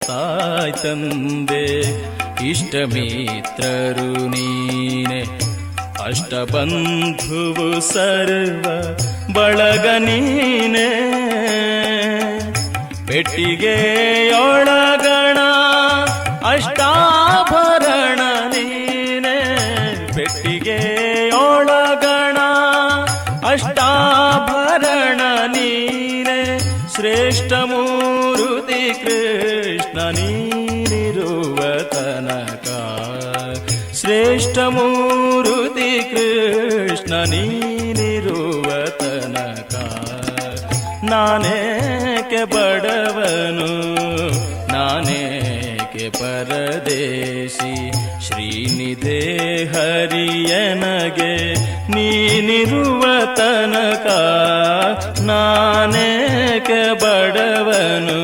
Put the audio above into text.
ತಾಯ್ ತಂದೆ ಇಷ್ಟಮಿತ್ರರು ನೀನೆ, ಅಷ್ಟಬಂಧುವು ಸರ್ವ ಬಳಗ ನೀನೆ. ಪೆಟ್ಟಿಗೆಯೊಳಗಣ ಅಷ್ಟಾಭರಣ ನೀನೆ, ಪೆಟ್ಟಿಗೆಯೊಳಗಣ ಅಷ್ಟಾಭರಣ ನೀನೆ. ಶ್ರೇಷ್ಠ ಮೂರುತಿ ಕೃಷ್ಣ ನೀನಿರುವ ತನಕ, ಶ್ರೇಷ್ಠ ಮೂರುತಿ ಕೃಷ್ಣ ನೀನಿರುವ ತನಕ. ನಾನೇಕೆ ಬಡವನು, ನಾನೇಕೆ ಪರದೇಶಿ, ಶ್ರೀನಿಧೆ ಹರಿಯನಗೆ ನೀನಿರುವ ತನಕ. ನಾನೇಕೆ ಬಡವನು,